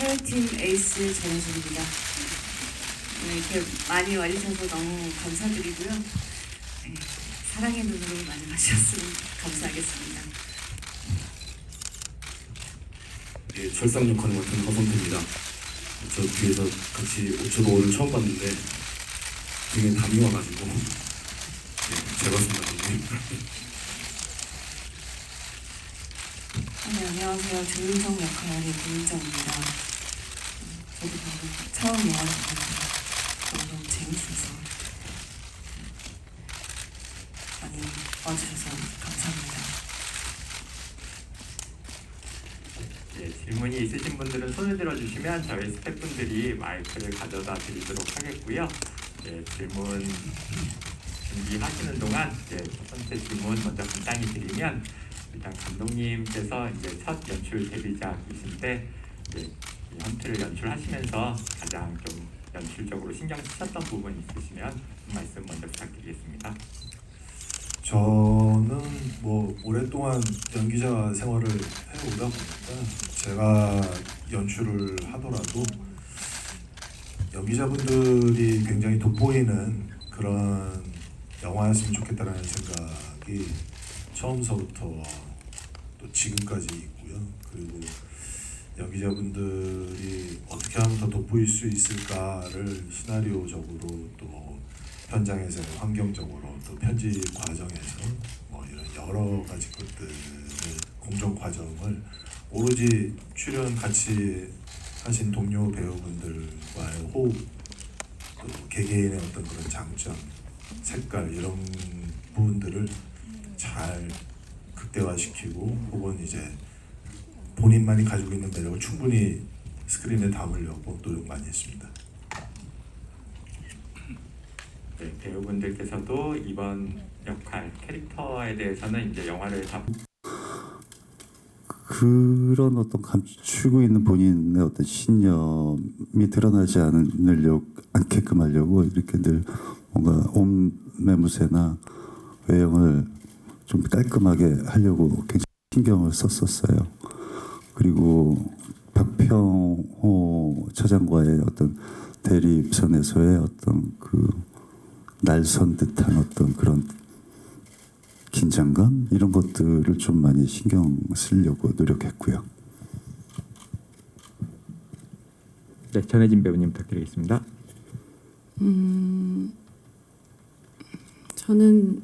해외팀 에이스 전혜진입니다. 오늘 이렇게 많이 와주셔서 너무 감사드리고요. 네, 사랑의 눈으로 많이 봐주셨으면 감사하겠습니다. 예, 철상 역할을 맡은 허성태입니다. 저 뒤에서 같이 저도 오늘 처음 봤는데 등에 담이 와가지고 잘 봤습니다, 감독님. 네, 안녕하세요. 조윤정 역할의 고윤정입니다. 저도 방금 처음 영화를 봤는데 너무 재밌어서 많이 와주셔서 감사합니다. 예, 질문이 있으신 분들은 손을 들어주시면 저희 스태프분들이 마이크를 가져다 드리도록 하겠고요. 예, 질문 준비하시는 동안 첫 번째 질문 먼저 간단히 드리면, 일단 감독님께서 이제 첫 연출 데뷔작이신데 이 헌트를 연출하시면서 가장 좀 연출적으로 신경 쓰셨던 부분 있으시면 한 말씀 먼저 부탁드리겠습니다. 저는 뭐 오랫동안 연기자 생활을 해오다 보니까 제가 연출을 하더라도 연기자분들이 굉장히 돋보이는 그런 영화였으면 좋겠다라는 생각이 처음서부터 또 지금까지 있고요. 그리고 연기자분들이 어떻게 하면 더 돋보일 수 있을까를 시나리오적으로 또 현장에서 환경적으로 또 편집 과정에서 뭐 이런 여러 가지 것들을 공정 과정을 오로지 출연 같이 하신 동료 배우분들과의 호흡, 또 개개인의 어떤 그런 장점, 색깔 이런 부분들을 잘 극대화시키고 혹은 이제 본인만이 가지고 있는 매력을 충분히 스크린에 담으려고 노력 많이 했습니다. 네, 배우분들께서도 이번 역할 캐릭터에 대해서는 이제 영화를 다 그런 어떤 감추고 있는 본인의 어떤 신념이 드러나지 않게끔 하려고 이렇게 늘 뭔가 옷매무새나 외형을 좀 깔끔하게 하려고 굉장히 신경을 썼었어요. 그리고 박평호 차장과의 어떤 대립선에서의 어떤 그 날선 듯한 어떤 그런 긴장감 이런 것들을 좀 많이 신경 쓰려고 노력했고요. 네, 전혜진 배우님 부탁드리겠습니다. 저는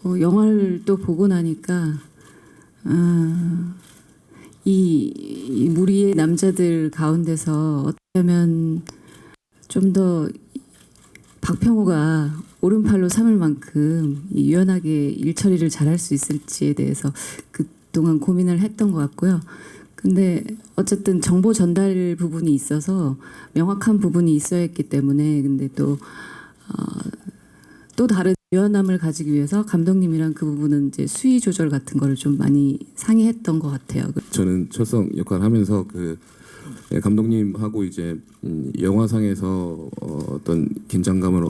뭐 영화를 또 보고 나니까 이 무리의 남자들 가운데서 어쩌면 좀 더 박평호가 오른팔로 삼을 만큼 유연하게 일 처리를 잘할 수 있을지에 대해서 그동안 고민을 했던 것 같고요. 근데 어쨌든 정보 전달 부분이 있어서 명확한 부분이 있어야 했기 때문에 근데 또 다른 유연함을 가지기 위해서 감독님이랑 그 부분은 이제 수위 조절 같은 거를 좀 많이 상의했던 것 같아요. 저는 철성 역할을 하면서 감독님하고 이제 영화상에서 어떤 긴장감을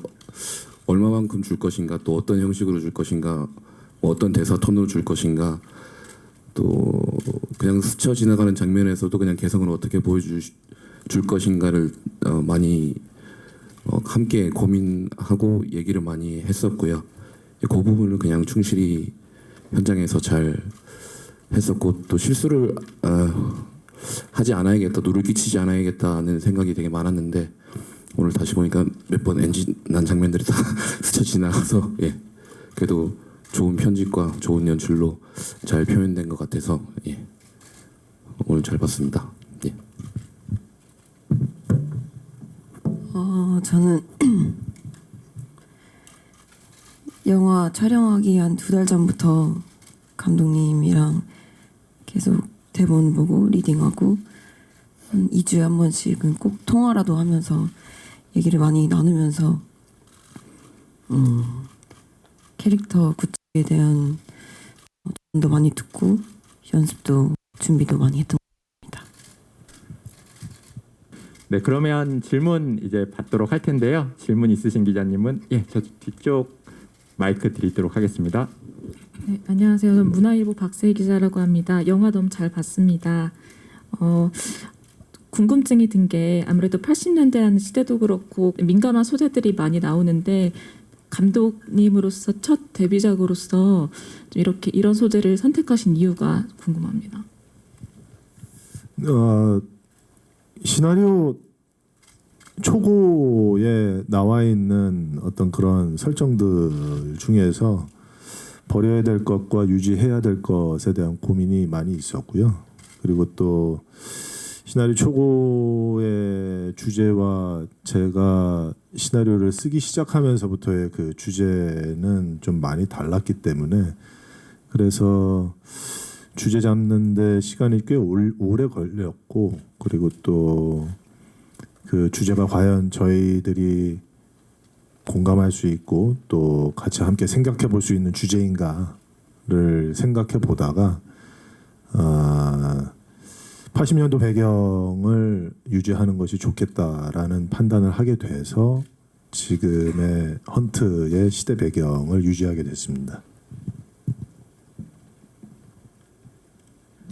얼마만큼 줄 것인가, 또 어떤 형식으로 줄 것인가, 뭐 어떤 대사 톤으로 줄 것인가, 또 그냥 스쳐 지나가는 장면에서도 그냥 개성을 어떻게 보여줄 것인가를 많이 함께 고민하고 얘기를 많이 했었고요. 그 부분을 그냥 충실히 현장에서 잘 했었고, 또 실수를 하지 않아야겠다, 누를 끼치지 않아야겠다는 생각이 되게 많았는데 오늘 다시 보니까 몇 번 NG 난 장면들이 다 스쳐 지나가서 그래도 좋은 편집과 좋은 연출로 잘 표현된 것 같아서 오늘 잘 봤습니다. 저는 영화 촬영하기 한 2달 전부터 감독님이랑 계속 대본 보고 리딩하고 한 2주에 한 번씩은 꼭 통화라도 하면서 얘기를 많이 나누면서 캐릭터 구축에 대한 도 많이 듣고 연습도 준비도 많이 했던 것 같습니다. 네, 그러면 질문 이제 받도록 할 텐데요. 질문 있으신 기자님은 저 뒤쪽 마이크 드리도록 하겠습니다. 네, 안녕하세요. 저는 문화일보 박세희 기자라고 합니다. 영화 너무 잘 봤습니다. 궁금증이 든 게 아무래도 80년대라는 시대도 그렇고 민감한 소재들이 많이 나오는데 감독님으로서 첫 데뷔작으로서 좀 이렇게 이런 소재를 선택하신 이유가 궁금합니다. 시나리오 초고에 나와 있는 어떤 그런 설정들 중에서 버려야 될 것과 유지해야 될 것에 대한 고민이 많이 있었고요. 그리고 또 시나리오 초고의 주제와 제가 시나리오를 쓰기 시작하면서부터의 그 주제는 좀 많이 달랐기 때문에 그래서 주제 잡는 데 시간이 꽤 오래 걸렸고 그리고 또 그 주제가 과연 저희들이 공감할 수 있고 또 같이 함께 생각해 볼 수 있는 주제인가를 생각해 보다가 80년도 배경을 유지하는 것이 좋겠다라는 판단을 하게 돼서 지금의 헌트의 시대 배경을 유지하게 됐습니다.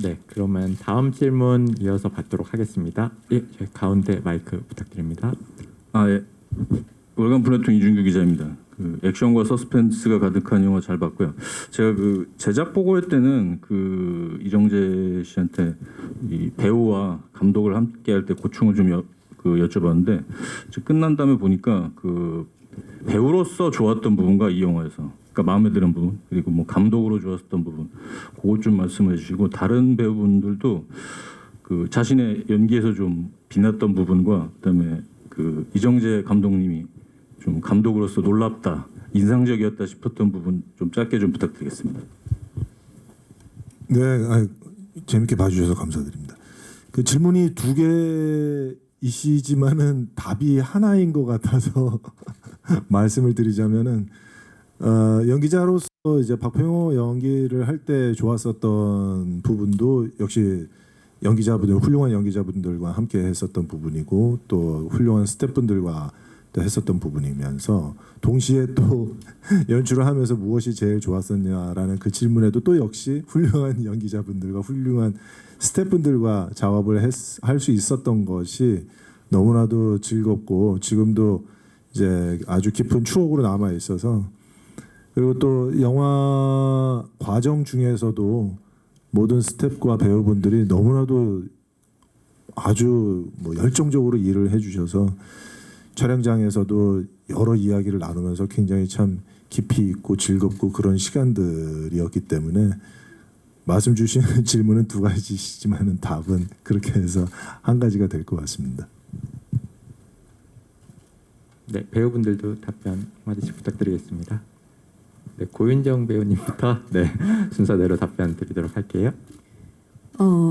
네, 그러면 다음 질문 이어서 받도록 하겠습니다. 예, 저희 가운데 마이크 부탁드립니다. 예. 월간 플래툰 이준규 기자입니다. 그 액션과 서스펜스가 가득한 영화 잘 봤고요. 제가 그 제작 보고회 때는 그 이정재 씨한테 이 배우와 감독을 함께 할 때 고충을 좀 여쭤봤는데 끝난 다음에 보니까 그 배우로서 좋았던 부분과 이 영화에서 그러니까 마음에 드는 부분 그리고 뭐 감독으로 좋았던 부분 그것 좀 말씀해 주시고 다른 배우분들도 그 자신의 연기에서 좀 빛났던 부분과 그다음에 그 이정재 감독님이 좀 감독으로서 놀랍다 인상적이었다 싶었던 부분 좀 짧게 좀 부탁드리겠습니다. 네, 재밌게 봐주셔서 감사드립니다. 그 질문이 두 개이시지만은 답이 하나인 것 같아서 말씀을 드리자면은 연기자로서 이제 박병호 연기를 할 때 좋았었던 부분도 역시 연기자분들 훌륭한 연기자분들과 함께 했었던 부분이고 또 훌륭한 스태프분들과 또 했었던 부분이면서 동시에 또 연출을 하면서 무엇이 제일 좋았었냐라는 그 질문에도 또 역시 훌륭한 연기자분들과 훌륭한 스태프분들과 작업을 할 수 있었던 것이 너무나도 즐겁고 지금도 이제 아주 깊은 추억으로 남아 있어서 그리고 또 영화 과정 중에서도 모든 스태프와 배우분들이 너무나도 아주 뭐 열정적으로 일을 해주셔서 촬영장에서도 여러 이야기를 나누면서 굉장히 참 깊이 있고 즐겁고 그런 시간들이었기 때문에 말씀 주시는 질문은 두 가지시지만은 답은 그렇게 해서 한 가지가 될 것 같습니다. 네, 배우분들도 답변 한마디씩 부탁드리겠습니다. 네, 고윤정 배우님부터 네, 순서대로 답변 드리도록 할게요.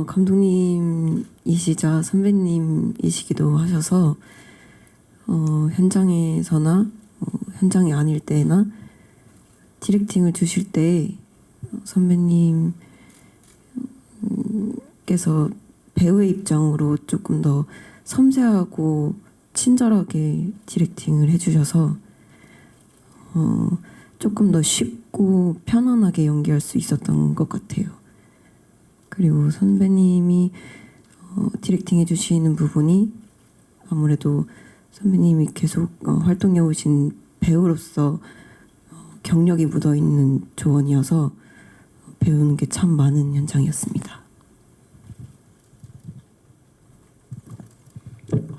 감독님이시자 선배님이시기도 하셔서 현장에서나 현장이 아닐 때나 디렉팅을 주실 때 선배님께서 배우의 입장으로 조금 더 섬세하고 친절하게 디렉팅을 해주셔서 조금 더 쉽고 편안하게 연기할 수 있었던 것 같아요. 그리고 선배님이 디렉팅 해주시는 부분이 아무래도 선배님이 계속 활동해 오신 배우로서 경력이 묻어있는 조언이어서 배우는 게 참 많은 현장이었습니다.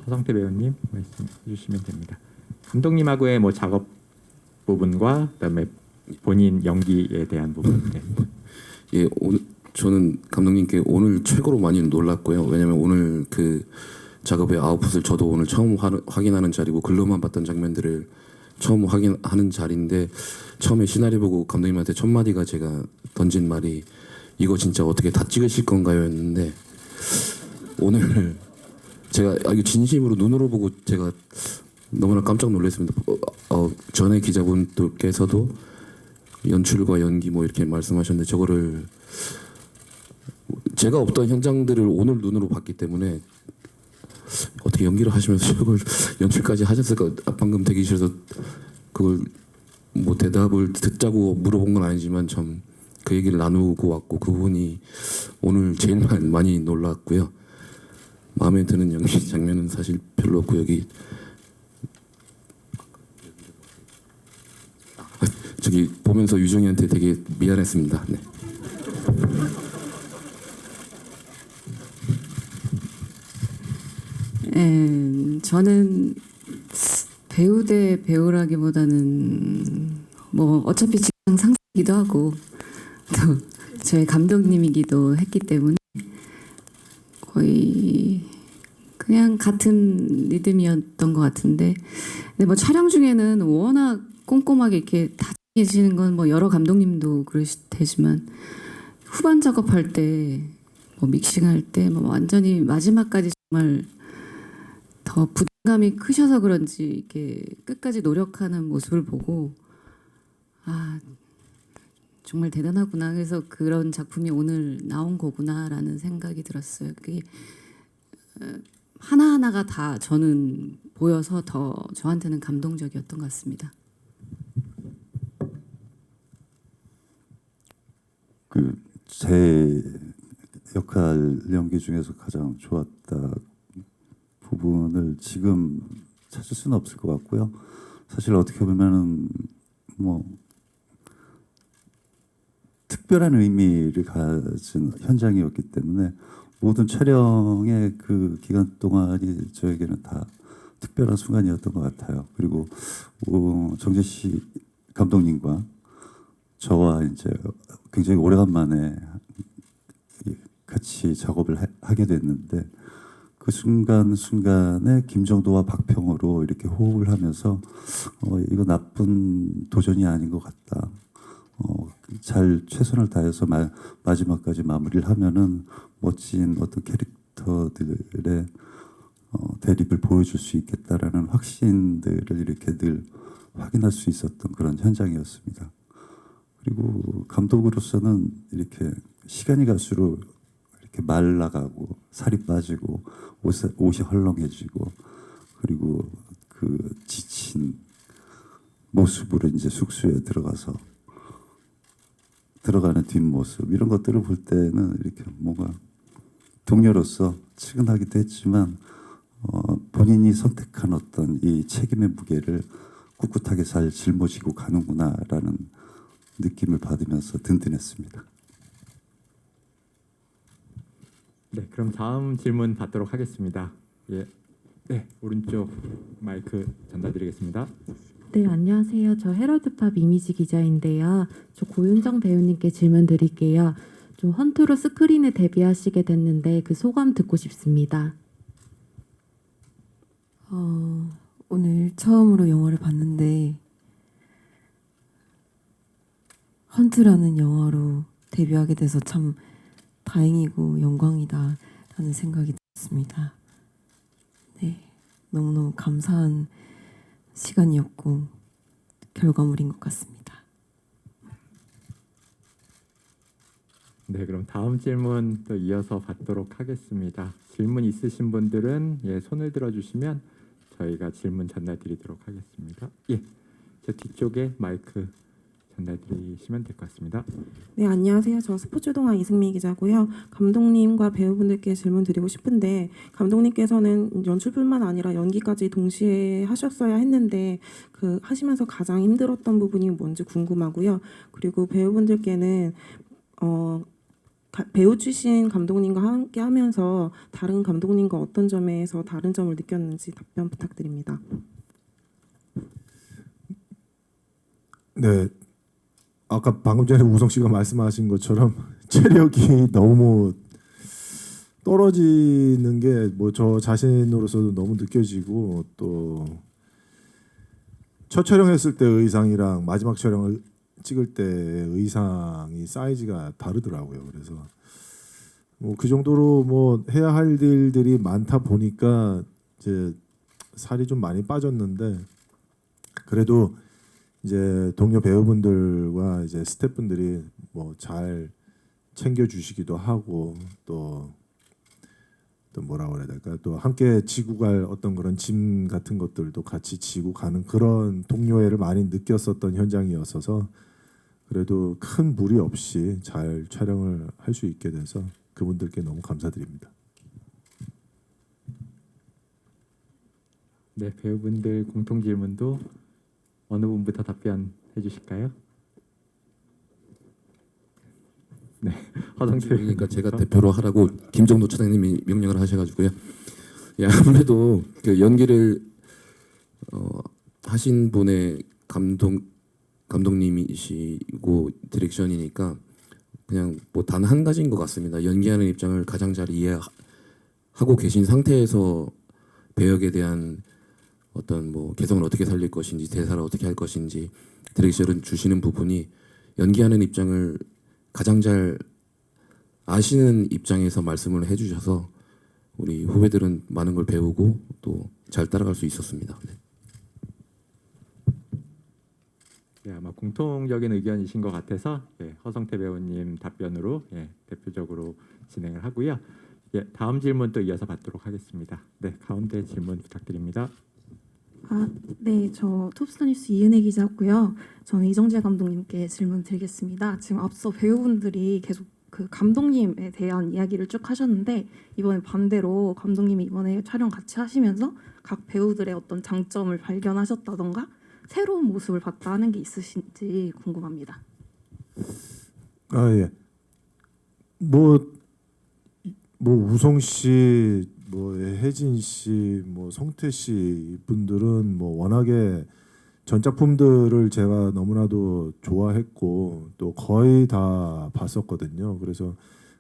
허성태 배우님 말씀해 주시면 됩니다. 감독님하고의 뭐 작업 부분과 그다음에 본인 연기에 대한 부분. 네. 예, 오늘 저는 감독님께 오늘 최고로 많이 놀랐고요. 왜냐하면 오늘 그 작업의 아웃풋을 저도 오늘 처음 확인하는 자리고 글로만 봤던 장면들을 처음 확인하는 자리인데 처음에 시나리오 보고 감독님한테 첫 마디가 제가 던진 말이 이거 진짜 어떻게 다 찍으실 건가요?였는데 오늘 제가 이거 진심으로 눈으로 보고 제가 너무나 깜짝 놀랐습니다. 전에 기자분들께서도 연출과 연기 뭐 이렇게 말씀하셨는데 저거를 제가 없던 현장들을 오늘 눈으로 봤기 때문에 어떻게 연기를 하시면서 저걸 연출까지 하셨을까 방금 대기실에서 그걸 뭐 대답을 듣자고 물어본 건 아니지만 참 그 얘기를 나누고 왔고 그 부분이 오늘 제일 많이 놀랐고요. 마음에 드는 연기 장면은 사실 별로 없고 여기 저기 보면서 유정이한테 되게 미안했습니다. 네. 저는 배우 대 배우라기보다는 뭐 어차피 직장 상사이기도 하고 또 저희 감독님이기도 했기 때문에 거의 그냥 같은 리듬이었던 것 같은데, 근데 뭐 촬영 중에는 워낙 꼼꼼하게 이렇게 다 계시는 건 뭐 여러 감독님도 그러실 테지만 후반 작업할 때, 뭐 믹싱할 때 뭐 완전히 마지막까지 정말 더 부담감이 크셔서 그런지 이렇게 끝까지 노력하는 모습을 보고 아 정말 대단하구나. 그래서 그런 작품이 오늘 나온 거구나라는 생각이 들었어요. 그게 하나하나가 다 저는 보여서 더 저한테는 감동적이었던 것 같습니다. 제 역할 연기 중에서 가장 좋았다 부분을 지금 찾을 수는 없을 것 같고요. 사실 어떻게 보면은 뭐 특별한 의미를 가진 현장이었기 때문에 모든 촬영의 그 기간 동안이 저에게는 다 특별한 순간이었던 것 같아요. 그리고 정재씨 감독님과 저와 이제 굉장히 오래간만에 같이 작업을 하게 됐는데 그 순간순간에 김정도와 박평으로 이렇게 호흡을 하면서 이거 나쁜 도전이 아닌 것 같다. 잘 최선을 다해서 마지막까지 마무리를 하면은 멋진 어떤 캐릭터들의 대립을 보여줄 수 있겠다라는 확신들을 이렇게 늘 확인할 수 있었던 그런 현장이었습니다. 그리고 감독으로서는 이렇게 시간이 갈수록 이렇게 말라가고 살이 빠지고 옷이 헐렁해지고 그리고 그 지친 모습으로 이제 숙소에 들어가는 뒷모습 이런 것들을 볼 때는 이렇게 뭔가 동료로서 측은하기도 했지만 본인이 선택한 어떤 이 책임의 무게를 꿋꿋하게 잘 짊어지고 가는구나라는 느낌을 받으면서 든든했습니다. 네, 그럼 다음 질문 받도록 하겠습니다. 예, 네, 오른쪽 마이크 전달드리겠습니다. 네, 안녕하세요. 저 헤럴드팝 이미지 기자인데요. 저 고윤정 배우님께 질문 드릴게요. 좀 헌트로 스크린에 데뷔하시게 됐는데 그 소감 듣고 싶습니다. 오늘 처음으로 영화를 봤는데 헌트라는 영화로 데뷔하게 돼서 참 다행이고 영광이다 라는 생각이 들었습니다. 네, 너무너무 감사한 시간이었고 결과물인 것 같습니다. 네, 그럼 다음 질문 또 이어서 받도록 하겠습니다. 질문 있으신 분들은 손을 들어주시면 저희가 질문 전달드리도록 하겠습니다. 예, 저 뒤쪽에 마이크 전달드리시면 될 것 같습니다. 네, 안녕하세요. 저 스포츠동아 이승미 기자고요. 감독님과 배우분들께 질문 드리고 싶은데 감독님께서는 연출뿐만 아니라 연기까지 동시에 하셨어야 했는데 그 하시면서 가장 힘들었던 부분이 뭔지 궁금하고요. 그리고 배우분들께는 배우 출신 감독님과 함께 하면서 다른 감독님과 어떤 점에서 다른 점을 느꼈는지 답변 부탁드립니다. 네, 아까 방금 전에 우성 씨가 말씀하신 것처럼 체력이 너무 떨어지는 게 뭐 저 자신으로서도 너무 느껴지고 또 첫 촬영했을 때 의상이랑 마지막 촬영을 찍을 때 의상이 사이즈가 다르더라고요. 그래서 뭐 그 정도로 뭐 해야 할 일들이 많다 보니까 이제 살이 좀 많이 빠졌는데 그래도 이제 동료 배우분들과 이제 스태프분들이 뭐 잘 챙겨주시기도 하고 또 뭐라 그래야 될까 또 함께 지고 갈 어떤 그런 짐 같은 것들도 같이 지고 가는 그런 동료애를 많이 느꼈었던 현장이었어서 그래도 큰 무리 없이 잘 촬영을 할 수 있게 돼서 그분들께 너무 감사드립니다. 네, 그럼 다음 질문 받도록 하겠습니다. 예, 저 뒤쪽에 마이크 전달드리겠습니다. 네, 배우분들 공통 질문도 어느 분부터 답변해 주실까요? 네, 허성태 그러니까 제가 대표로 하라고 김정도 차장님이 명령을 하셔가지고요. 예, 아무래도 그 연기를 하신 분의 감독님이시고 디렉션이니까 그냥 뭐 단 한 가지인 것 같습니다. 연기하는 입장을 가장 잘 이해하고 계신 상태에서 배역에 대한 어떤 뭐 개성을 어떻게 살릴 것인지 대사를 어떻게 할 것인지 디렉션을 주시는 부분이 연기하는 입장을 가장 잘 아시는 입장에서 말씀을 해주셔서 우리 후배들은 많은 걸 배우고 또 잘 따라갈 수 있었습니다. 네. 네, 아마 공통적인 의견이신 것 같아서 허성태 배우님 답변으로 대표적으로 진행을 하고요. 다음 질문 또 이어서 받도록 하겠습니다. 네, 가운데 질문 부탁드립니다. 네, 저 톱스타뉴스 이은혜 기자고요. 저는 이정재 감독님께 질문 드리겠습니다. 지금 앞서 배우분들이 계속 그 감독님에 대한 이야기를 쭉 하셨는데 이번에 반대로 감독님이 이번에 촬영 같이 하시면서 각 배우들의 어떤 장점을 발견하셨다던가 새로운 모습을 봤다 하는 게 있으신지 궁금합니다. 예. 뭐 우성 씨, 뭐 혜진 씨, 뭐 성태 씨 분들은 뭐 워낙에 전 작품들을 제가 너무나도 좋아했고 또 거의 다 봤었거든요. 그래서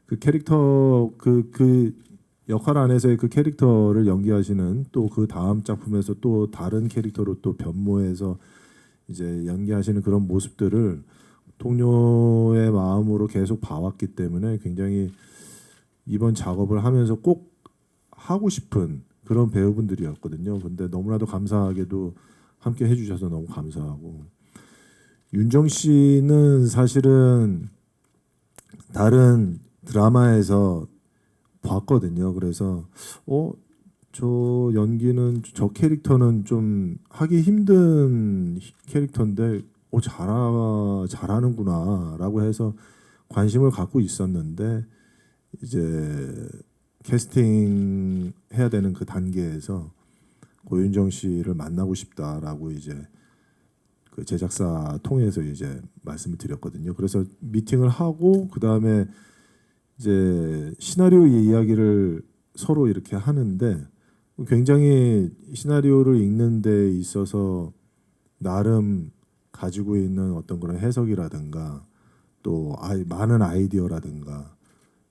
그 캐릭터 그 역할 안에서의 그 캐릭터를 연기하시는 또 그 다음 작품에서 또 다른 캐릭터로 또 변모해서 이제 연기하시는 그런 모습들을 동료의 마음으로 계속 봐왔기 때문에 굉장히 이번 작업을 하면서 꼭 하고 싶은 그런 배우분들이었거든요. 근데 너무나도 감사하게도 함께 해주셔서 너무 감사하고 윤정 씨는 사실은 다른 드라마에서 봤거든요. 그래서 저 연기는 저 캐릭터는 좀 하기 힘든 캐릭터인데 잘하는구나라고 해서 관심을 갖고 있었는데 이제 캐스팅 해야 되는 그 단계에서 고윤정 씨를 만나고 싶다라고 이제 그 제작사 통해서 이제 말씀을 드렸거든요. 그래서 미팅을 하고 그 다음에 이제 시나리오 이야기를 서로 이렇게 하는데 굉장히 시나리오를 읽는 데 있어서 나름 가지고 있는 어떤 그런 해석이라든가 또 많은 아이디어라든가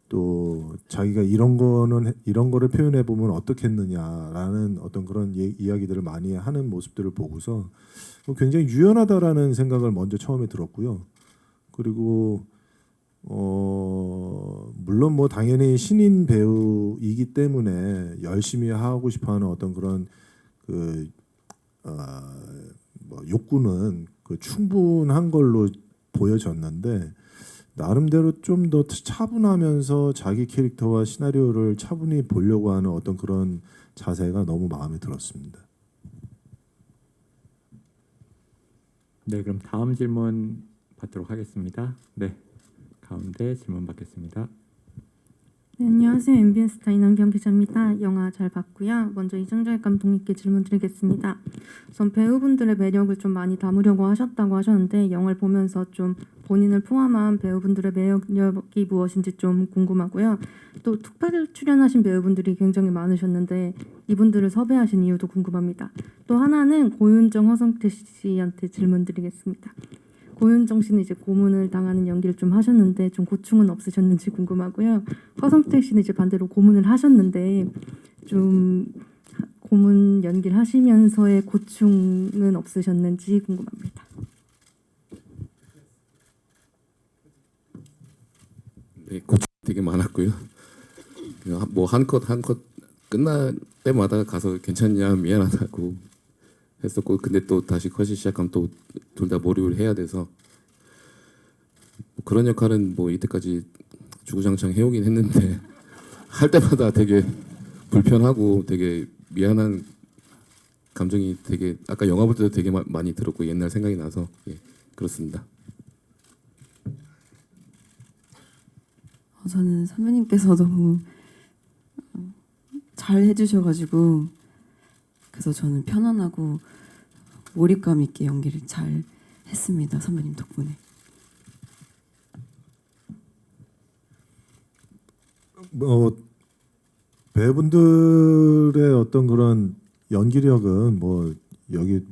또 자기가 이런 거를 표현해 보면 어떻겠느냐라는 어떤 그런 이야기들을 많이 하는 모습들을 보고서 굉장히 유연하다라는 생각을 먼저 처음에 들었고요. 그리고 물론 뭐 당연히 신인 배우이기 때문에 열심히 하고 싶어하는 어떤 그런 뭐 욕구는 충분한 걸로 보여졌는데 나름대로 좀 더 차분하면서 자기 캐릭터와 시나리오를 차분히 보려고 하는 어떤 그런 자세가 너무 마음에 들었습니다. 네, 그럼 다음 질문 받도록 하겠습니다. 네, 가운데 질문 받겠습니다. 네, 안녕하세요. MBS 스타 이남경 기자입니다. 영화 잘 봤고요. 먼저 이정재 감독님께 질문 드리겠습니다. 우선 배우분들의 매력을 좀 많이 담으려고 하셨다고 하셨는데 영화를 보면서 좀 본인을 포함한 배우분들의 매력이 무엇인지 좀 궁금하고요. 또 특별 출연하신 배우분들이 굉장히 많으셨는데 이분들을 섭외하신 이유도 궁금합니다. 또 하나는 고윤정, 허성태 씨한테 질문 드리겠습니다. 고윤정 씨는 이제 고문을 당하는 연기를 좀 하셨는데 좀 고충은 없으셨는지 궁금하고요. 허성태 씨는 이제 반대로 고문을 하셨는데 좀 고문 연기를 하시면서의 고충은 없으셨는지 궁금합니다. 네, 고충 되게 많았고요. 뭐 한 컷 끝날 때마다 가서 괜찮냐 미안하다고 했었고 근데 또 다시 컷이 시작하면 또 둘 다 몰입을 해야 돼서 그런 역할은 뭐 이때까지 주구장창 해오긴 했는데 할 때마다 되게 불편하고 되게 미안한 감정이 되게 아까 영화 볼 때도 되게 많이 들었고 옛날 생각이 나서 그렇습니다. 저는 선배님께서 너무 잘 해주셔가지고 그래서 저는 편안하고 몰입감 있게 연기를 잘 했습니다. 선배님 덕분에. 뭐 배우분들의 어떤 그런 연기력은 뭐 여기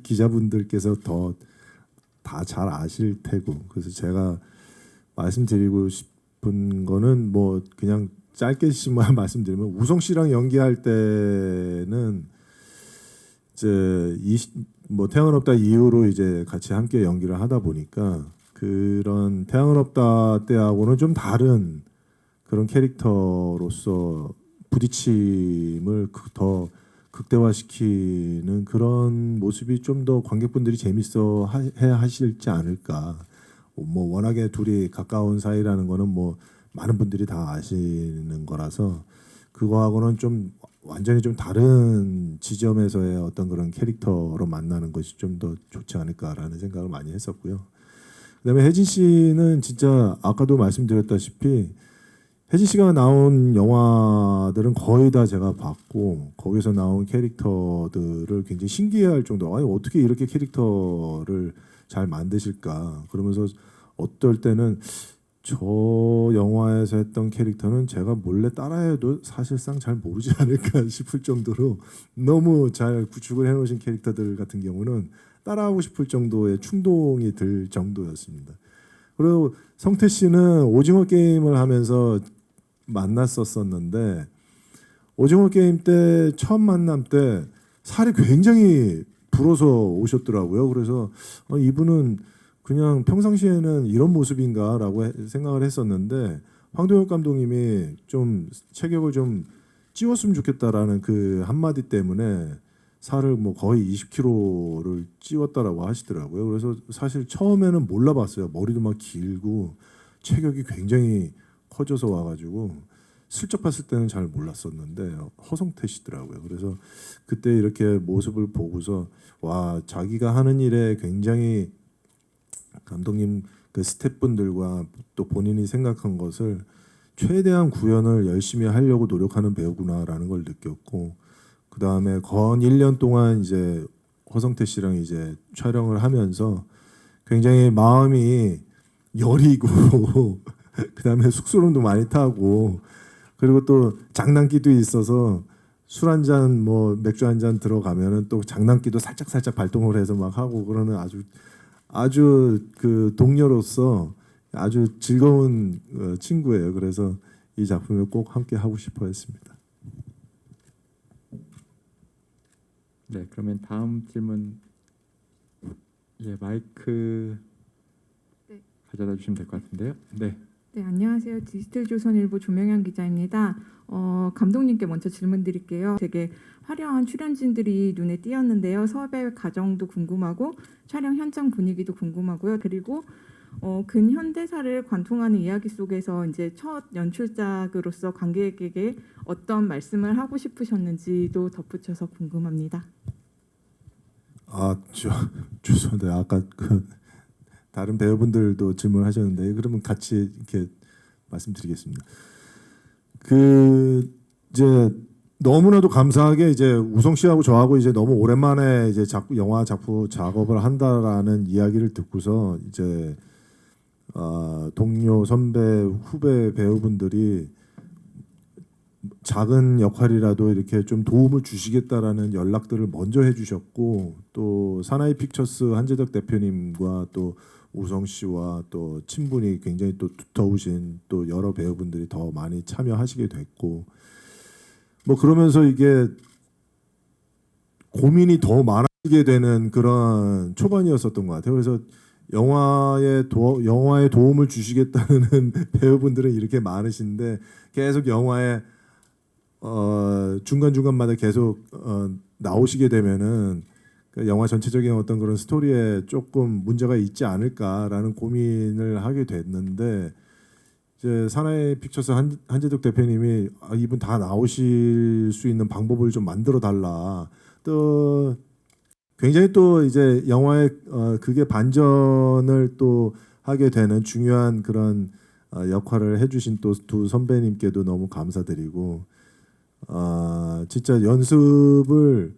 기자분들께서 더 다 잘 아실 테고, 그래서 제가 말씀드리고 싶은 거는 뭐 그냥 짧게씩만 말씀드리면, 우성 씨랑 연기할 때는 이제 뭐 태양은 없다 이후로 이제 같이 함께 연기를 하다 보니까 그런 태양은 없다 때하고는 좀 다른 그런 캐릭터로서 부딪힘을 더 극대화시키는 그런 모습이 좀 더 관객분들이 재밌어 해 하실지 않을까. 뭐 워낙에 둘이 가까운 사이라는 거는 뭐 많은 분들이 다 아시는 거라서 그거하고는 좀 완전히 좀 다른 지점에서의 어떤 그런 캐릭터로 만나는 것이 좀 더 좋지 않을까라는 생각을 많이 했었고요. 그다음에 혜진 씨는 진짜 아까도 말씀드렸다시피 혜진 씨가 나온 영화들은 거의 다 제가 봤고, 거기서 나온 캐릭터들을 굉장히 신기해할 정도, 아니 어떻게 이렇게 캐릭터를 잘 만드실까, 그러면서 어떨 때는 저 영화에서 했던 캐릭터는 제가 몰래 따라해도 사실상 잘 모르지 않을까 싶을 정도로 너무 잘 구축을 해놓으신 캐릭터들 같은 경우는 따라하고 싶을 정도의 충동이 들 정도였습니다. 그리고 성태 씨는 오징어 게임을 하면서 만났었는데, 오징어 게임 때 처음 만남 때 살이 굉장히 불어서 오셨더라고요. 그래서 이분은 그냥 평상시에는 이런 모습인가라고 생각을 했었는데, 황동혁 감독님이 좀 체격을 좀 찌웠으면 좋겠다라는 그 한마디 때문에 살을 뭐 거의 20kg를 찌웠다라고 하시더라고요. 그래서 사실 처음에는 몰라봤어요. 머리도 막 길고 체격이 굉장히 커져서 와가지고 슬쩍 봤을 때는 잘 몰랐었는데 허성태시더라고요. 그래서 그때 이렇게 모습을 보고서 와, 자기가 하는 일에 굉장히 감독님 그 스태프분들과 또 본인이 생각한 것을 최대한 구현을 열심히 하려고 노력하는 배우구나라는 걸 느꼈고, 그 다음에 건 1년 동안 이제 허성태 씨랑 이제 촬영을 하면서 굉장히 마음이 여리고 그 다음에 쑥스러움도 많이 타고, 그리고 또 장난기도 있어서 술 한 잔 뭐 맥주 한 잔 들어가면은 또 장난기도 살짝 발동을 해서 막 하고 그러는 아주 그 동료로서 아주 즐거운 친구예요. 그래서 이 작품을 꼭 함께 하고 싶어 했습니다. 네, 그러면 다음 질문, 예, 마이크 가져다 주시면 될 것 같은데요. 네. 네, 안녕하세요. 디지털조선일보 조명현 기자입니다. 감독님께 먼저 질문 드릴게요. 되게 화려한 출연진들이 눈에 띄었는데요. 섭외 과정도 궁금하고 촬영 현장 분위기도 궁금하고요. 그리고 근현대사를 관통하는 이야기 속에서 이제 첫 연출작으로서 관객에게 어떤 말씀을 하고 싶으셨는지도 덧붙여서 궁금합니다. 죄송한데 아까 그 다른 배우분들도 질문하셨는데 그러면 같이 이렇게 말씀드리겠습니다. 그 이제 너무나도 감사하게 이제 우성 씨하고 저하고 이제 너무 오랜만에 이제 영화 작품 작업을 한다라는 이야기를 듣고서 이제 동료 선배 후배 배우분들이 작은 역할이라도 이렇게 좀 도움을 주시겠다라는 연락들을 먼저 해주셨고, 또 사나이 픽처스 한재덕 대표님과 또 우성 씨와 또 친분이 굉장히 또 두터우신 또 여러 배우분들이 더 많이 참여하시게 됐고, 뭐 그러면서 이게 고민이 더 많아지게 되는 그런 초반이었었던 것 같아요. 그래서 영화에 도움을 주시겠다는 배우분들은 이렇게 많으신데 계속 영화에 중간중간마다 계속 나오시게 되면은 그 영화 전체적인 어떤 그런 스토리에 조금 문제가 있지 않을까라는 고민을 하게 됐는데, 이제 사나이 픽처스 한재덕 대표님이 이분 다 나오실 수 있는 방법을 좀 만들어 달라. 또 굉장히 또 이제 영화에 그게 반전을 또 하게 되는 중요한 그런 역할을 해주신 또 두 선배님께도 너무 감사드리고, 진짜 연습을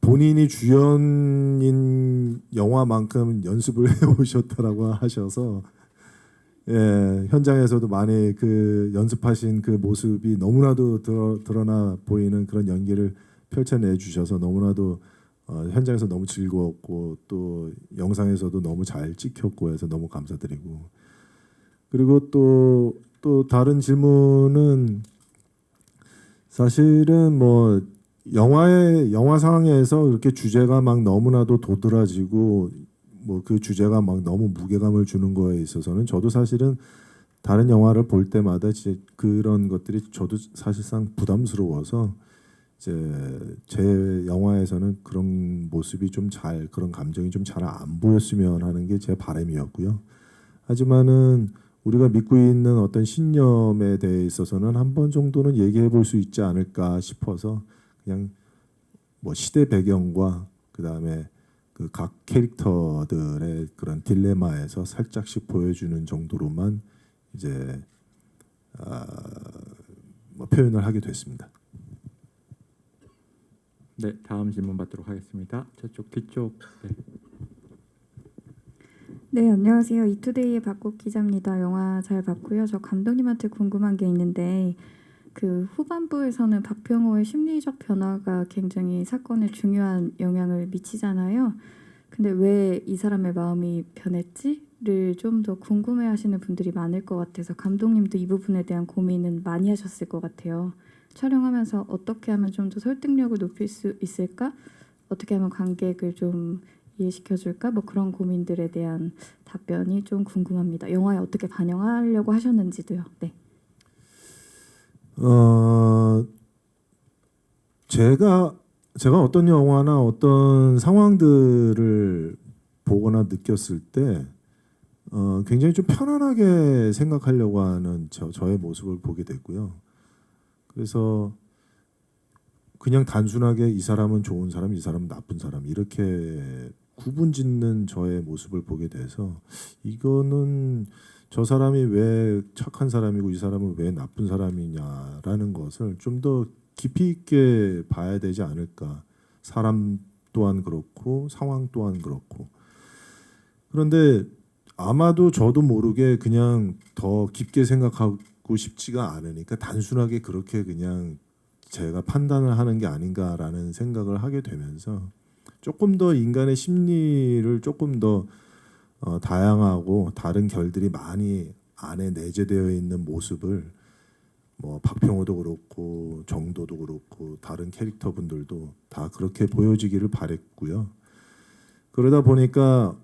본인이 주연인 영화만큼 연습을 해오셨다라고 하셔서 현장에서도 많이 그 연습하신 그 모습이 너무나도 드러나 보이는 그런 연기를 펼쳐내 주셔서 너무나도 현장에서 너무 즐거웠고 또 영상에서도 너무 잘 찍혔고 해서 너무 감사드리고, 그리고 또 다른 질문은 사실은 뭐 영화 상황에서 이렇게 주제가 막 너무나도 도드라지고 뭐 그 주제가 막 너무 무게감을 주는 거에 있어서는 저도 사실은 다른 영화를 볼 때마다 이제 그런 것들이 저도 사실상 부담스러워서 이제 제 영화에서는 그런 모습이 좀 잘, 그런 감정이 좀 잘 안 보였으면 하는 게 제 바람이었고요. 하지만은 우리가 믿고 있는 어떤 신념에 대해 있어서는 한 번 정도는 얘기해 볼 수 있지 않을까 싶어서 그냥 뭐 시대 배경과 그다음에 그 각 캐릭터들의 그런 딜레마에서 살짝씩 보여주는 정도로만 이제 뭐 표현을 하게 됐습니다. 네, 다음 질문 받도록 하겠습니다. 저쪽 뒤쪽. 네. 네, 안녕하세요. 이투데이의 박국 기자입니다. 영화 잘 봤고요. 저 감독님한테 궁금한 게 있는데 그 후반부에서는 박병호의 심리적 변화가 굉장히 사건에 중요한 영향을 미치잖아요. 근데 왜 이 사람의 마음이 변했지를 좀 더 궁금해하시는 분들이 많을 것 같아서 감독님도 이 부분에 대한 고민은 많이 하셨을 것 같아요. 촬영하면서 어떻게 하면 좀 더 설득력을 높일 수 있을까? 어떻게 하면 관객을 좀 이해시켜줄까? 뭐 그런 고민들에 대한 답변이 좀 궁금합니다. 영화에 어떻게 반영하려고 하셨는지도요. 네. 제가 어떤 영화나 어떤 상황들을 보거나 느꼈을 때 굉장히 좀 편안하게 생각하려고 하는 저의 모습을 보게 됐고요. 그래서 그냥 단순하게 이 사람은 좋은 사람, 이 사람은 나쁜 사람 이렇게 구분짓는 저의 모습을 보게 돼서 이거는 저 사람이 왜 착한 사람이고 이 사람은 왜 나쁜 사람이냐라는 것을 좀 더 깊이 있게 봐야 되지 않을까. 사람 또한 그렇고 상황 또한 그렇고. 그런데 아마도 저도 모르게 그냥 더 깊게 생각하고 싶지가 않으니까 단순하게 그렇게 그냥 제가 판단을 하는 게 아닌가라는 생각을 하게 되면서 조금 더 인간의 심리를 조금 더 다양하고 다른 결들이 많이 안에 내재되어 있는 모습을 뭐 박병호도 그렇고 정도도 그렇고 다른 캐릭터분들도 다 그렇게 보여지기를 바랬고요. 그러다 보니까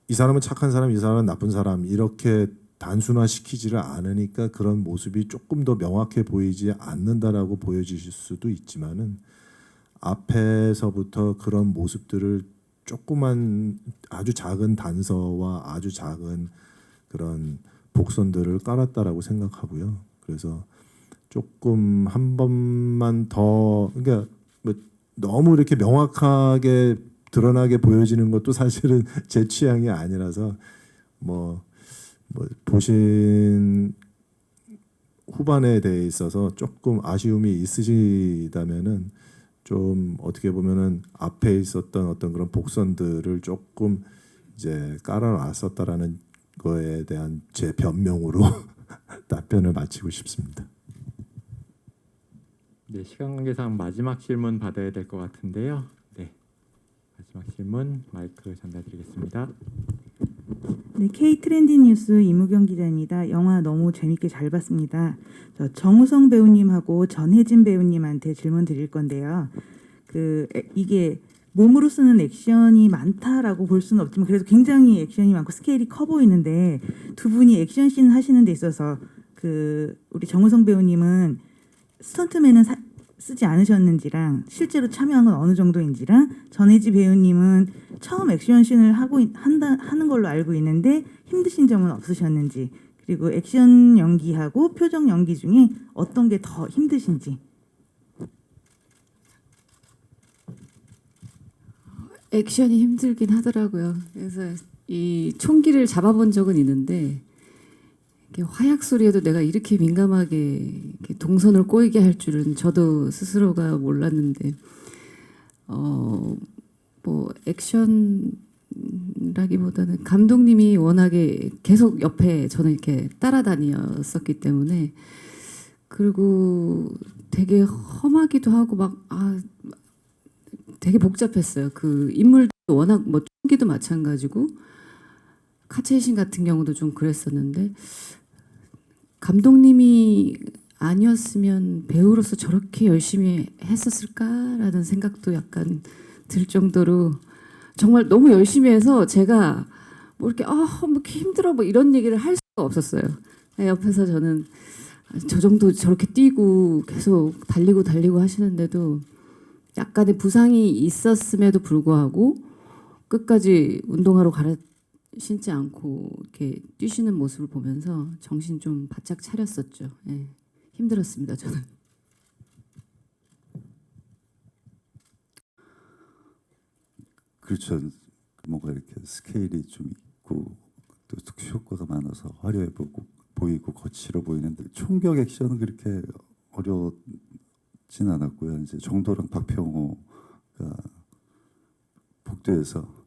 이 사람은 착한 사람, 이 사람은 나쁜 사람 이렇게 단순화시키지를 않으니까 그런 모습이 조금 더 명확해 보이지 않는다라고 보여지실 수도 있지만은 앞에서부터 그런 모습들을 조그만 아주 작은 단서와 아주 작은 그런 복선들을 깔았다라고 생각하고요. 그래서 조금 한 번만 더 그러니까 뭐 너무 이렇게 명확하게 드러나게 보여지는 것도 사실은 제 취향이 아니라서 뭐 보신 후반에 대해 있어서 조금 아쉬움이 있으시다면은 좀 어떻게 보면은 앞에 있었던 어떤 그런 복선들을 조금 이제 깔아놨었다라는 거에 대한 제 변명으로 답변을 마치고 싶습니다. 네, 시간 관계상 마지막 질문 받아야 될 것 같은데요. 네, 마지막 질문 마이크 전달드리겠습니다. 네, K 트렌디 뉴스 이무경 기자입니다. 영화 너무 재밌게 잘 봤습니다. 저 정우성 배우님하고 전혜진 배우님한테 질문 드릴 건데요. 이게 몸으로 쓰는 액션이 많다라고 볼 수는 없지만 그래도 굉장히 액션이 많고 스케일이 커 보이는데 두 분이 액션씬 하시는 데 있어서 우리 정우성 배우님은 스턴트맨은 쓰지 않으셨는지랑 실제로 참여한 건 어느 정도인지랑 전혜지 배우님은 처음 액션씬을 하는 걸로 알고 있는데 힘드신 점은 없으셨는지, 그리고 액션 연기하고 표정 연기 중에 어떤 게 더 힘드신지. 액션이 힘들긴 하더라고요. 그래서 이 총기를 잡아본 적은 있는데 이렇게 화약 소리에도 내가 이렇게 민감하게 이렇게 동선을 꼬이게 할 줄은 저도 스스로가 몰랐는데 뭐 액션라기보다는 감독님이 워낙에 계속 옆에 저는 이렇게 따라다녔었기 때문에 그리고 되게 험하기도 하고 막 되게 복잡했어요. 그 인물도 워낙 뭐 총기도 마찬가지고 카체이신 같은 경우도 좀 그랬었는데 감독님이 아니었으면 배우로서 저렇게 열심히 했었을까라는 생각도 약간 들 정도로 정말 너무 열심히 해서 제가 뭐 이렇게 뭐 이렇게 힘들어 뭐 이런 얘기를 할 수가 없었어요. 옆에서 저는 저 정도 저렇게 뛰고 계속 달리고 하시는데도 약간의 부상이 있었음에도 불구하고 끝까지 운동하러 신지 않고 이렇게 뛰시는 모습을 보면서 정신 좀 바짝 차렸었죠. 예. 힘들었습니다, 저는. 그렇죠. 뭔가 이렇게 스케일이 좀 있고 또 특수 효과가 많아서 화려해 보이고 거칠어 보이는데 총격 액션은 그렇게 어렵진 않았고요. 이제 정도랑 박평호가 복도에서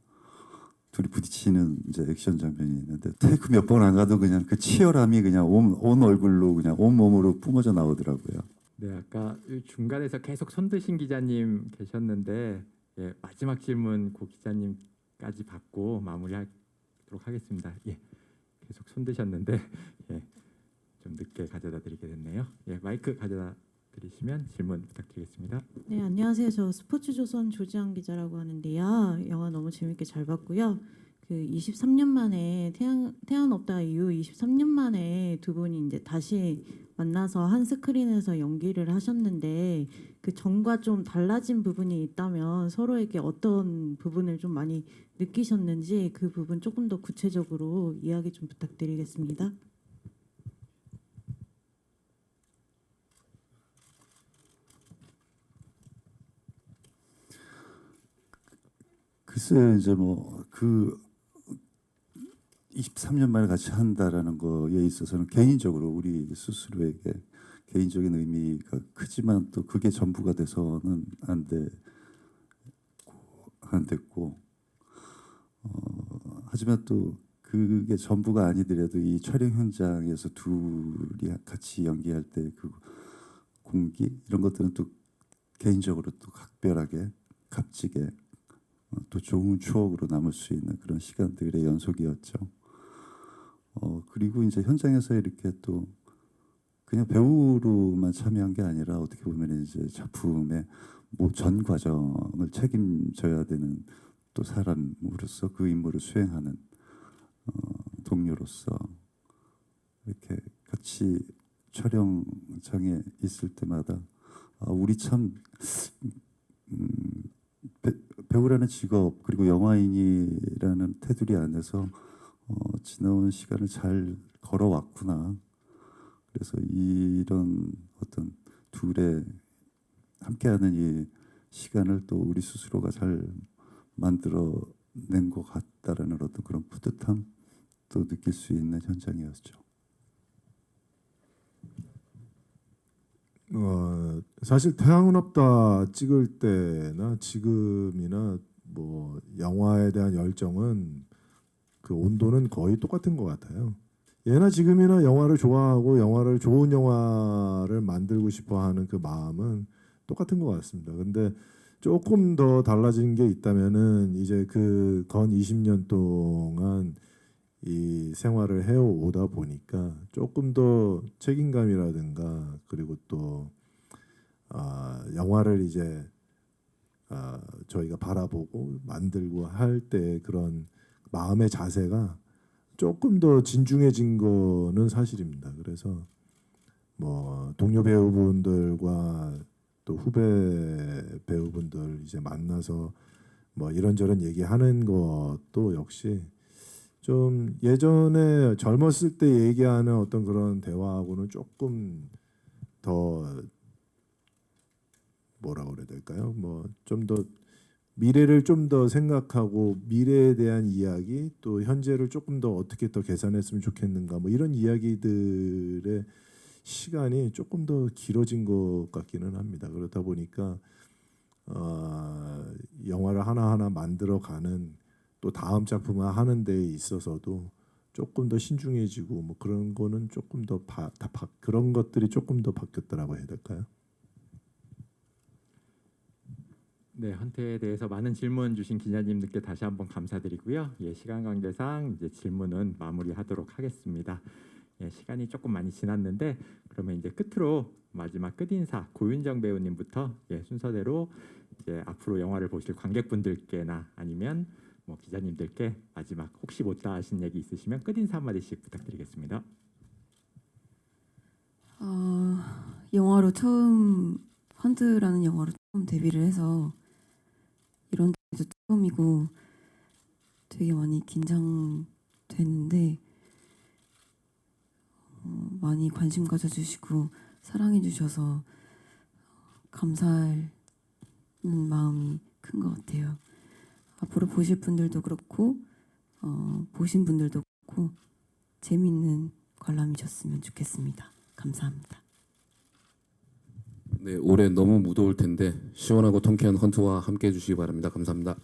둘이 부딪히는 이제 액션 장면이 있는데 테이크 몇 번 안 가도 그냥 그 치열함이 그냥 온 얼굴로 그냥 온 몸으로 뿜어져 나오더라고요. 네, 아까 중간에서 계속 손드신 기자님 계셨는데 예, 마지막 질문 고 기자님까지 받고 마무리하도록 하겠습니다. 예, 계속 손드셨는데 예, 좀 늦게 가져다 드리게 됐네요. 예, 마이크 가져다 드리시면 질문 부탁드리겠습니다. 네, 안녕하세요. 저 스포츠조선 조지한 기자라고 하는데요. 영화 너무 재밌게 잘 봤고요. 그 23년 만에 태양 없다 이후 23년 만에 두 분이 이제 다시 만나서 한 스크린에서 연기를 하셨는데 그 전과 좀 달라진 부분이 있다면 서로에게 어떤 부분을 좀 많이 느끼셨는지 그 부분 조금 더 구체적으로 이야기 좀 부탁드리겠습니다. 글쎄요, 이제 뭐 그 23년 만에 같이 한다라는 거에 있어서는 개인적으로 우리 스스로에게 개인적인 의미가 크지만 또 그게 전부가 돼서는 안 됐고 하지만 또 그게 전부가 아니더라도 이 촬영 현장에서 둘이 같이 연기할 때 그 공기 이런 것들은 또 개인적으로 또 각별하게 값지게 또 좋은 추억으로 남을 수 있는 그런 시간들의 연속이었죠. 그리고 이제 현장에서 이렇게 또 그냥 배우로만 참여한 게 아니라 어떻게 보면 이제 작품의 뭐 전 과정을 책임져야 되는 또 사람으로서 그 임무를 수행하는 동료로서 이렇게 같이 촬영장에 있을 때마다 우리 참 배우라는 직업 그리고 영화인이라는 테두리 안에서 지나온 시간을 잘 걸어왔구나. 그래서 이런 어떤 둘의 함께하는 이 시간을 또 우리 스스로가 잘 만들어낸 것 같다라는 어떤 그런 뿌듯함 또 느낄 수 있는 현장이었죠. 사실 태양은 없다 찍을 때나 지금이나 뭐 영화에 대한 열정은 그 온도는 거의 똑같은 것 같아요. 예나 지금이나 영화를 좋아하고 영화를 좋은 영화를 만들고 싶어하는 그 마음은 똑같은 것 같습니다. 근데 조금 더 달라진 게 있다면은 이제 그 건 20년 동안 이 생활을 해오다 보니까 조금 더 책임감이라든가 그리고 또 영화를 이제 저희가 바라보고 만들고 할 때 그런 마음의 자세가 조금 더 진중해진 거는 사실입니다. 그래서 뭐 동료 배우분들과 또 후배 배우분들 이제 만나서 뭐 이런저런 얘기하는 것도 역시 좀 예전에 젊었을 때 얘기하는 어떤 그런 대화하고는 조금 더 뭐라 그래야 될까요? 뭐 좀 더 미래를 좀 더 생각하고 미래에 대한 이야기 또 현재를 조금 더 어떻게 더 개선했으면 좋겠는가 뭐 이런 이야기들의 시간이 조금 더 길어진 것 같기는 합니다. 그렇다 보니까 영화를 하나하나 만들어가는 또 다음 작품을 하는 데 있어서도 조금 더 신중해지고 뭐 그런 거는 조금 더 그런 것들이 조금 더 바뀌었다라고 해야 될까요? 네, 헌트에 대해서 많은 질문 주신 기자님들께 다시 한번 감사드리고요. 예, 시간 관계상 이제 질문은 마무리하도록 하겠습니다. 예, 시간이 조금 많이 지났는데 그러면 이제 끝으로 마지막 끝인사 고윤정 배우님부터 예, 순서대로 이제 앞으로 영화를 보실 관객분들께나 아니면 뭐 기자님들께 마지막 혹시 못다 하신 얘기 있으시면 끝인사 한마디씩 부탁드리겠습니다. 영화로 처음 헌트라는 영화로 처음 데뷔를 해서 이런 데도 처음이고 되게 많이 긴장되는데 많이 관심 가져주시고 사랑해 주셔서 감사하는 마음이 큰 것 같아요. 앞으로 보실 분들도 그렇고 보신 분들도 그렇고 재미있는 관람이셨으면 좋겠습니다. 감사합니다. 네, 올해 너무 무더울 텐데 시원하고 통쾌한 헌트와 함께 해주시기 바랍니다. 감사합니다.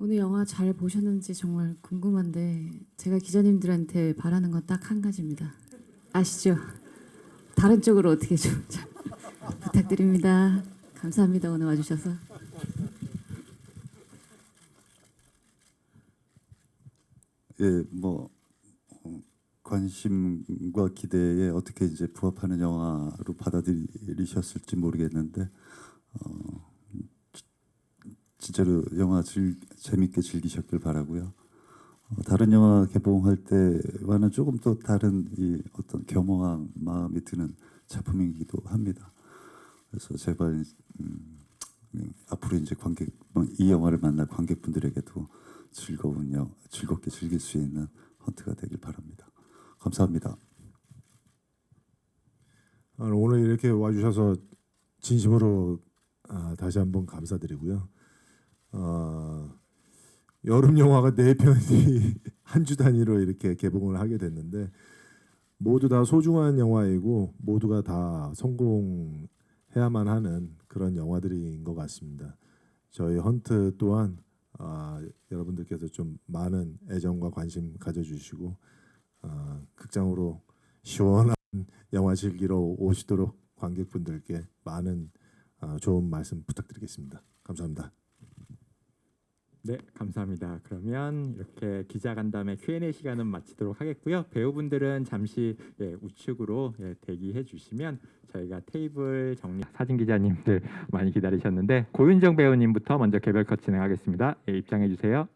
오늘 영화 잘 보셨는지 정말 궁금한데 제가 기자님들한테 바라는 건 딱 한 가지입니다. 아시죠? 다른 쪽으로 어떻게 좀 부탁드립니다. 감사합니다. 오늘 와주셔서. 예, 뭐 관심과 기대에 어떻게 이제 부합하는 영화로 받아들이셨을지 모르겠는데 진짜로 영화 재밌게 즐기셨길 바라고요. 다른 영화 개봉할 때와는 조금 또 다른 이 어떤 겸허한 마음이 드는 작품이기도 합니다. 그래서 제발 앞으로 이제 이 영화를 만날 관객분들에게도 즐겁게 즐길 수 있는 헌트가 되길 바랍니다. 감사합니다. 오늘 이렇게 와주셔서 진심으로 다시 한번 감사드리고요. 여름 영화가 4편이 한 주 단위로 이렇게 개봉을 하게 됐는데 모두 다 소중한 영화이고 모두가 다 성공해야만 하는 그런 영화들인 것 같습니다. 저희 헌트 또한 여러분들께서 좀 많은 애정과 관심 가져주시고 극장으로 시원한 영화 즐기러 오시도록 관객분들께 많은 좋은 말씀 부탁드리겠습니다. 감사합니다. 네, 감사합니다. 그러면 이렇게 기자간담회 Q&A 시간은 마치도록 하겠고요. 배우분들은 잠시 우측으로 대기해 주시면 저희가 테이블 정리 사진 기자님들 많이 기다리셨는데 고윤정 배우님부터 먼저 개별 컷 진행하겠습니다. 입장해 주세요.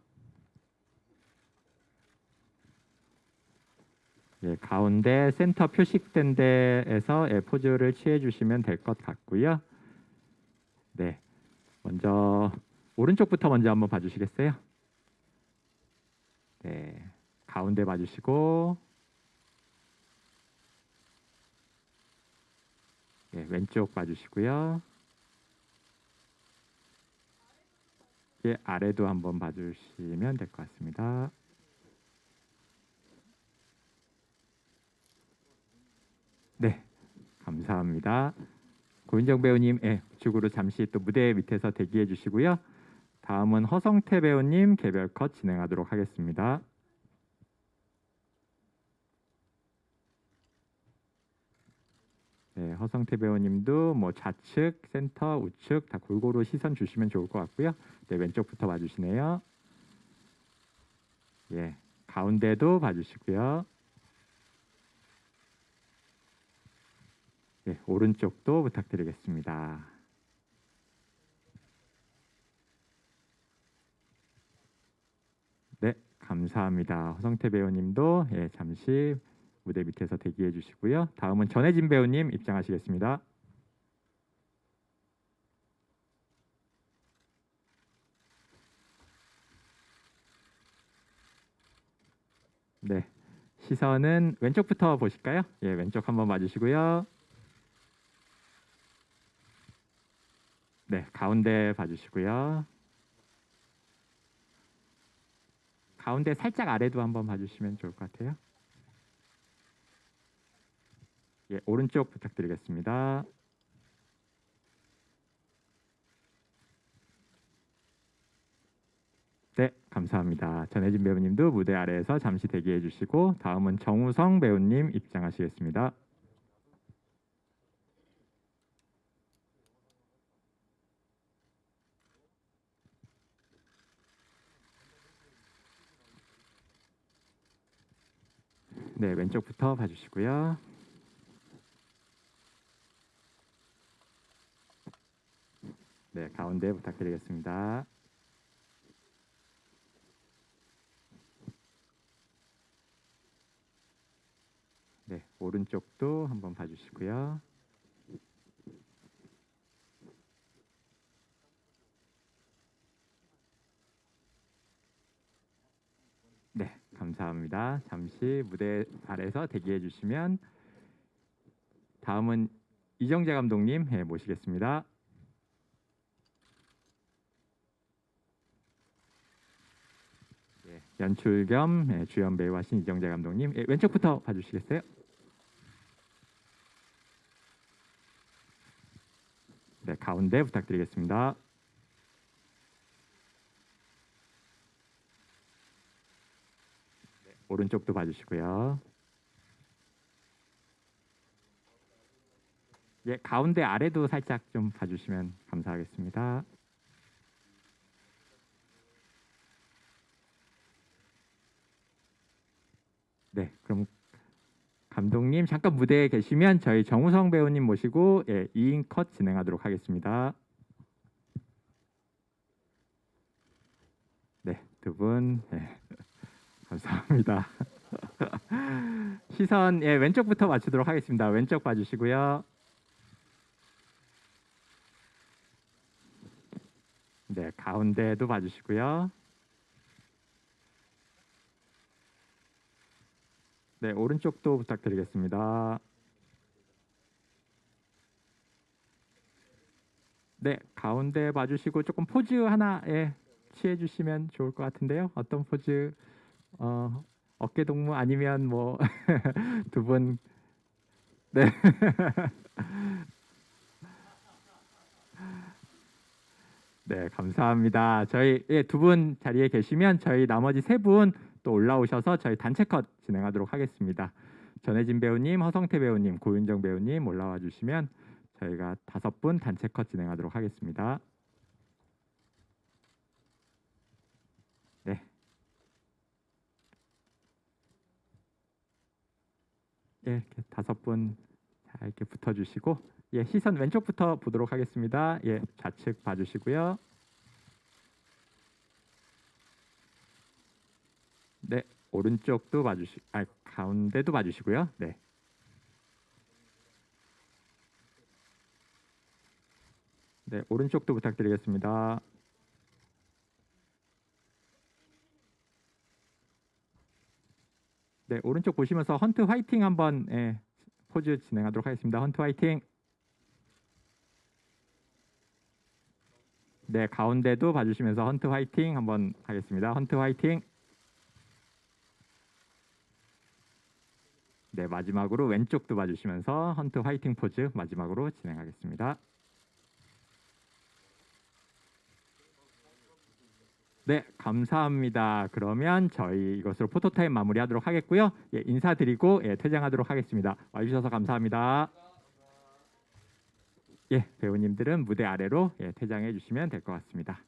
가운데 센터 표식된 데에서 포즈를 취해 주시면 될 것 같고요. 네, 먼저 오른쪽부터 먼저 한번 봐주시겠어요? 네, 가운데 봐주시고 왼쪽 봐주시고요. 아래도 한번 봐주시면 될 것 같습니다. 네, 감사합니다. 고윤정 배우님, 우측으로 잠시 또 무대 밑에서 대기해 주시고요. 다음은 허성태 배우님 개별 컷 진행하도록 하겠습니다. 네, 허성태 배우님도 뭐 좌측, 센터, 우측 다 골고루 시선 주시면 좋을 것 같고요. 네, 왼쪽부터 봐주시네요. 가운데도 봐주시고요. 오른쪽도 부탁드리겠습니다. 네, 감사합니다. 허성태 배우님도 잠시 무대 밑에서 대기해 주시고요. 다음은 전혜진 배우님 입장하시겠습니다. 네, 시선은 왼쪽부터 보실까요? 왼쪽 한번 봐주시고요. 네, 가운데 봐주시고요. 가운데 살짝 아래도 한번 봐주시면 좋을 것 같아요. 예, 오른쪽 부탁드리겠습니다. 네, 감사합니다. 전혜진 배우님도 무대 아래에서 잠시 대기해 주시고 다음은 정우성 배우님 입장하시겠습니다. 네, 왼쪽부터 봐주시고요. 네, 가운데 부탁드리겠습니다. 네, 오른쪽도 한번 봐주시고요. 네, 감사합니다. 잠시 무대 아래에서 대기해 주시면 다음은 이정재 감독님 모시겠습니다. 연출 겸 주연 배우하신 이정재 감독님, 왼쪽부터 봐주시겠어요? 네, 가운데 부탁드리겠습니다. 네, 오른쪽도 봐주시고요. 예, 가운데 아래도 살짝 좀 봐주시면 감사하겠습니다. 네, 그럼 감독님 잠깐 무대에 계시면 저희 정우성 배우님 모시고 2인 컷 진행하도록 하겠습니다. 네, 두 분 감사합니다. 시선 왼쪽부터 맞추도록 하겠습니다. 왼쪽 봐주시고요. 네, 가운데도 봐주시고요. 네, 오른쪽도 부탁드리겠습니다. 네, 가운데 봐주시고 조금 포즈 하나 취해 주시면 좋을 것 같은데요. 어떤 포즈? 어깨 동무 아니면 뭐 두 분 네. 네, 감사합니다. 저희 두 분 자리에 계시면 저희 나머지 세 분 또 올라오셔서 저희 단체 컷 진행하도록 하겠습니다. 전혜진 배우님, 허성태 배우님, 고윤정 배우님 올라와 주시면 저희가 5분 단체 컷 진행하도록 하겠습니다. 네. 이렇게 5분 잘 이렇게 붙어주시고 시선 왼쪽부터 보도록 하겠습니다. 좌측 봐주시고요. 네, 오른쪽도 가운데도 봐주시고요. 네. 네, 오른쪽도 부탁드리겠습니다. 네, 오른쪽 보시면서 헌트 화이팅 한번 포즈 진행하도록 하겠습니다. 헌트 화이팅. 네, 가운데도 봐주시면서 헌트 화이팅 한번 하겠습니다. 헌트 화이팅. 네, 마지막으로 왼쪽도 봐주시면서 헌트 화이팅 포즈 마지막으로 진행하겠습니다. 네, 감사합니다. 그러면 저희 이것으로 포토타임 마무리하도록 하겠고요. 인사드리고 퇴장하도록 하겠습니다. 와주셔서 감사합니다. 배우님들은 무대 아래로 퇴장해 주시면 될 것 같습니다.